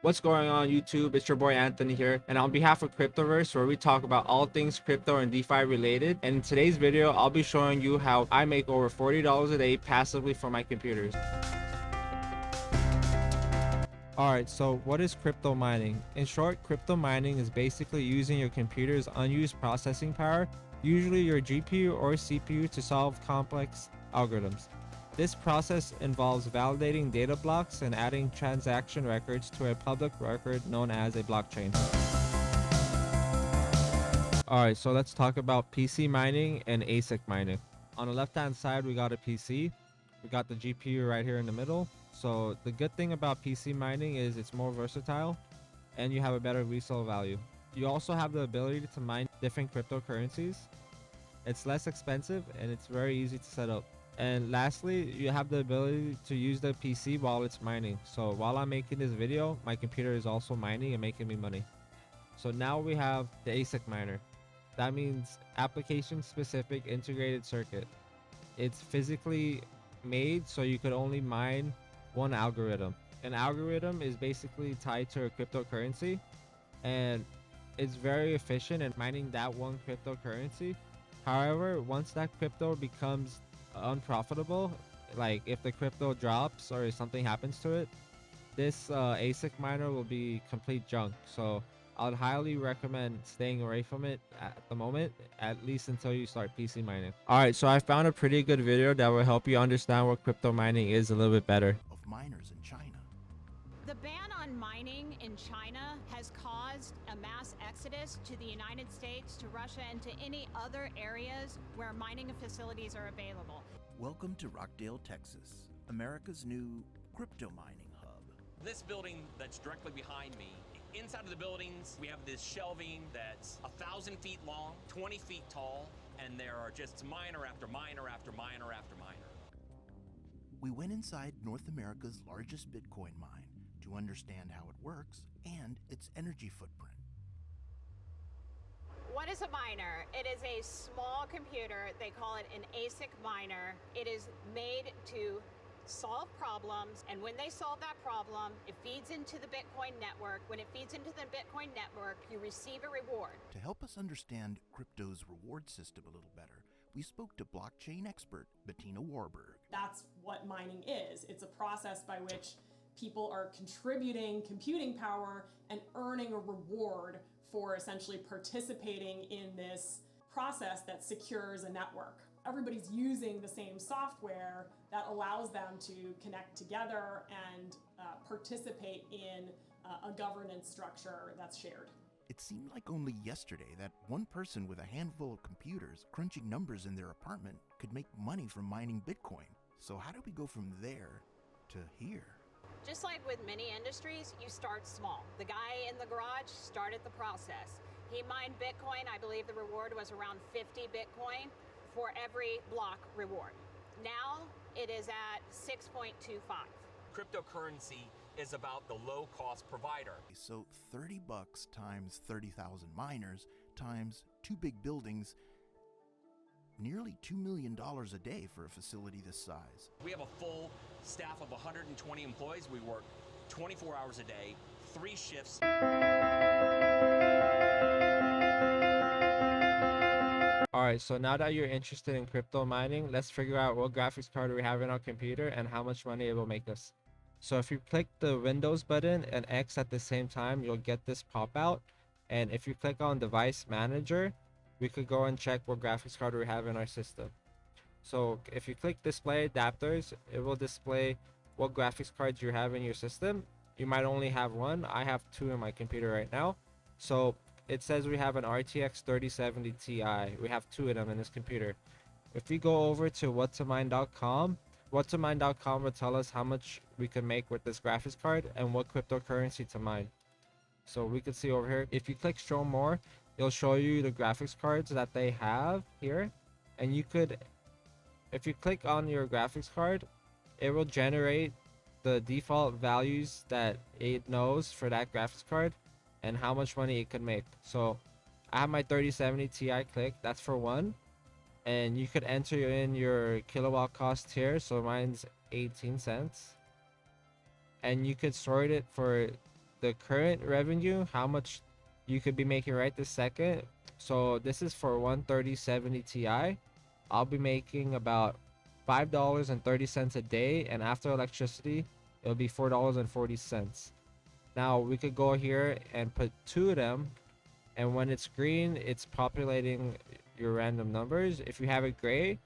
What's going on YouTube? It's your boy Anthony here, and on behalf of CryptoVerse, where we talk about all things crypto and DeFi related. And in today's video, I'll be showing you how I make over $40 a day passively from my computers. Alright, so what is crypto mining? In short, crypto mining is basically using your computer's unused processing power, usually your GPU or CPU, to solve complex algorithms. This process involves validating data blocks and adding transaction records to a public record known as a blockchain. Alright, so let's talk about PC mining and ASIC mining. On the left hand side, we got a PC. We got the GPU right here in the middle. So the good thing about PC mining is it's more versatile and you have a better resale value. You also have the ability to mine different cryptocurrencies. It's less expensive and it's very easy to set up. And lastly, you have the ability to use the PC while it's mining. So while I'm making this video, my computer is also mining and making me money. So now we have the ASIC miner. That means application specific integrated circuit. It's physically made so you could only mine one algorithm. An algorithm is basically tied to a cryptocurrency, and it's very efficient in mining that one cryptocurrency. However, once that crypto becomes unprofitable, like if the crypto drops or something happens to it, this ASIC miner will be complete junk. So I'd highly recommend staying away from it at the moment, at least until you start PC mining. Alright, so I found a pretty good video that will help you understand what crypto mining is a little bit better. Of miners in China. The ban on mining in China has caused a mass exodus to the United States, to Russia, and to any other areas where mining facilities are available. Welcome to Rockdale, Texas, America's new crypto mining hub. This building that's directly behind me, inside of the buildings, we have this shelving that's 1,000 feet long, 20 feet tall, and there are just miner after miner after miner after miner. We went inside North America's largest Bitcoin mine to understand how it works and its energy footprint. What is a miner? It is a small computer. They call it an ASIC miner. It is made to solve problems, and when they solve that problem, it feeds into the Bitcoin network. When it feeds into the Bitcoin network, you receive a reward. To help us understand crypto's reward system a little better, we spoke to blockchain expert Bettina Warburg. That's what mining is. It's a process by which people are contributing computing power and earning a reward for essentially participating in this process that secures a network. Everybody's using the same software that allows them to connect together and participate in a governance structure that's shared. It seemed like only yesterday that one person with a handful of computers crunching numbers in their apartment could make money from mining Bitcoin. So how do we go from there to here? Just like with many industries, you start small. The guy in the garage started the process. He mined Bitcoin. I believe the reward was around 50 Bitcoin for every block reward. Now it is at 6.25. Cryptocurrency is about the low-cost provider. So 30 bucks times 30,000 miners times 2 big buildings, nearly $2 million a day for a facility this size. We have a full staff of 120 employees. We work 24 hours a day, 3 shifts. Alright, so now that you're interested in crypto mining, let's figure out what graphics card we have in our computer and how much money it will make us. So if you click the Windows button and X at the same time, you'll get this pop out. And if you click on Device Manager, we could go and check what graphics card we have in our system. So if you click Display Adapters, it will display what graphics cards you have in your system. You might only have one. I have 2 in my computer right now. So it says we have an RTX 3070 Ti. We have 2 of them in this computer. If we go over to whattomine.com, whattomine.com will tell us how much we can make with this graphics card and what cryptocurrency to mine. So we can see over here, if you click show more, it'll show you the graphics cards that they have here. And you could, if you click on your graphics card, it will generate the default values that it knows for that graphics card and how much money it could make. So I have my 3070 Ti clicked, that's for one. And you could enter in your kilowatt cost here. So mine's 18 cents. And you could sort it for the current revenue, how much you could be making right this second. So this is for 13070 Ti. I'll be making about $5.30 a day, and after electricity it'll be $4.40. Now we could go here and put two of them, and when it's green it's populating your random numbers. If you have it gray,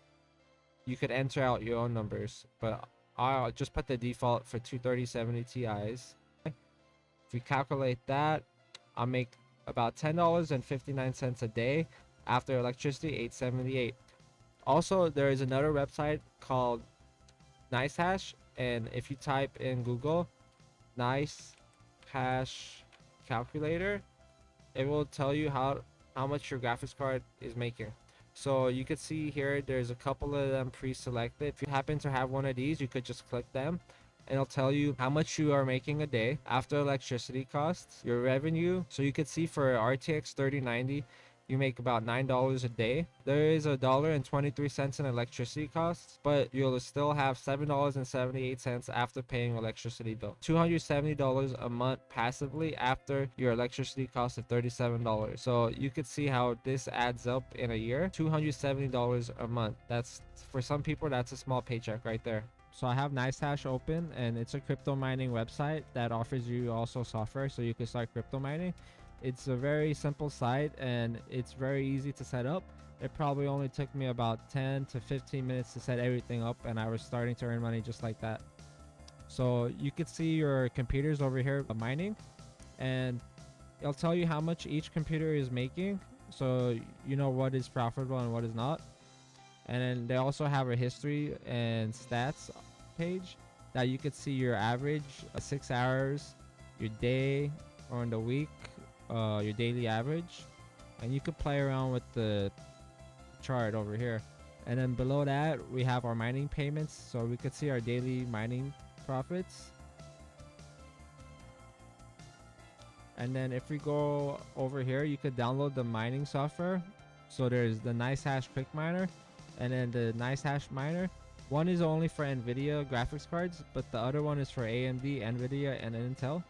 you could enter out your own numbers, but I'll just put the default for 23070 Ti's. If we calculate that, I'll make about $10.59 a day. After electricity, $8.78. Also, there is another website called NiceHash, and if you type in Google NiceHash calculator, it will tell you how much your graphics card is making. So you could see here there's a couple of them pre-selected. If you happen to have one of these, you could just click them and it'll tell you how much you are making a day after electricity costs, your revenue. So you could see for RTX 3090 you make about $9 a day. There is $1.23 in electricity costs, but you'll still have $7.78 after paying electricity bill. $270 a month passively after your electricity cost of $37. So you could see how this adds up in a year. $270 a month. That's, for some people, that's a small paycheck right there. So I have NiceHash open, and it's a crypto mining website that offers you also software so you can start crypto mining. It's a very simple site and it's very easy to set up. It probably only took me about 10 to 15 minutes to set everything up, and I was starting to earn money just like that. So you could see your computers over here mining, and it'll tell you how much each computer is making, so you know what is profitable and what is not. And then they also have a history and stats page that you could see your average 6 hours, your day, or in the week, your daily average, and you could play around with the chart over here. And then below that we have our mining payments, so we could see our daily mining profits. And then if we go over here, you could download the mining software. So there's the NiceHash quick miner and then the NiceHash miner. One is only for NVIDIA graphics cards, but the other one is for AMD, NVIDIA, and Intel.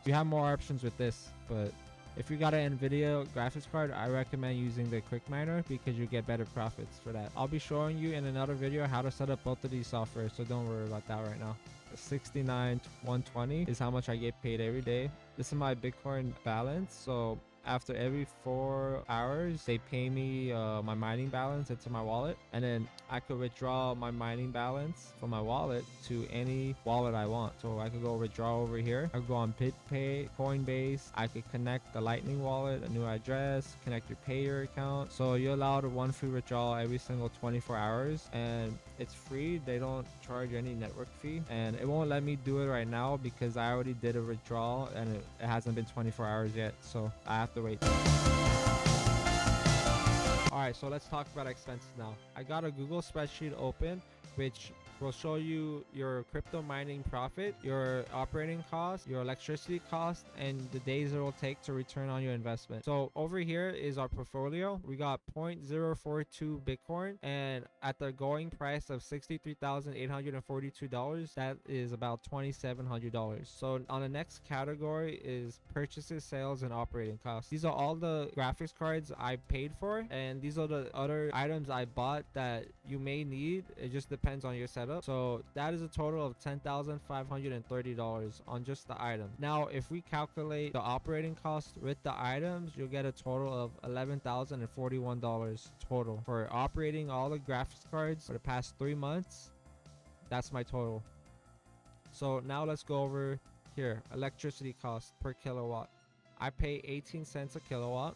You have more options with this, but if you got an NVIDIA graphics card, I recommend using the quick miner because you get better profits for that. I'll be showing you in another video how to set up both of these software, so don't worry about that right now. 69,120 is how much I get paid every day. This is my Bitcoin balance. So after every 4 hours, they pay me my mining balance into my wallet, and then I could withdraw my mining balance from my wallet to any wallet I want. So I could go withdraw over here. I could go on BitPay, Coinbase. I could connect the Lightning wallet, a new address, connect your payer account. So you're allowed one free withdrawal every single 24 hours, and it's free. They don't charge any network fee, and it won't let me do it right now because I already did a withdrawal and it hasn't been 24 hours yet, so I have to wait. Alright, so let's talk about expenses now. I got a Google spreadsheet open which will show you your crypto mining profit, your operating cost, your electricity cost, and the days it will take to return on your investment. So over here is our portfolio. We got 0.042 Bitcoin, and at the going price of $63,842, that is about $2,700. So on the next category is purchases, sales, and operating costs. These are all the graphics cards I paid for, and these are the other items I bought that you may need. It just depends on your setup. So that is a total of $10,530 on just the item. Now if we calculate the operating cost with the items, you'll get a total of $11,041 total for operating all the graphics cards for the past 3 months. That's my total. So now let's go over here. Electricity cost per kilowatt. I pay 18 cents a kilowatt,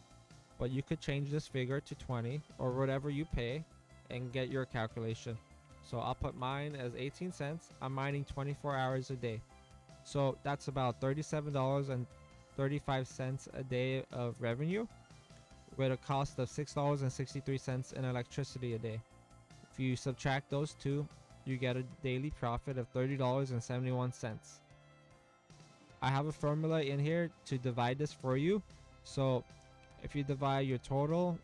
but you could change this figure to 20 or whatever you pay and get your calculation. So I'll put mine as 18 cents. I'm mining 24 hours a day. So that's about $37.35 a day of revenue with a cost of $6.63 in electricity a day. If you subtract those two, you get a daily profit of $30.71. I have a formula in here to divide this for you. So if you divide your total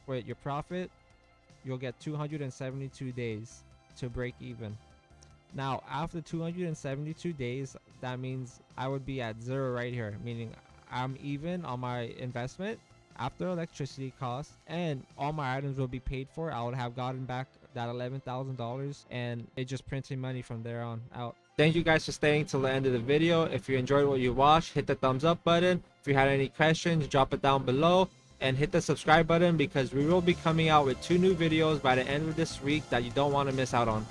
with your profit, you'll get 272 days to break even. Now after 272 days, that means I would be at 0 right here, meaning I'm even on my investment after electricity costs, and all my items will be paid for. I would have gotten back that $11,000, and it just printing money from there on out. Thank you guys for staying till the end of the video. If you enjoyed what you watched, hit the thumbs up button. If you had any questions, drop it down below, and hit the subscribe button, because we will be coming out with 2 new videos by the end of this week that you don't want to miss out on.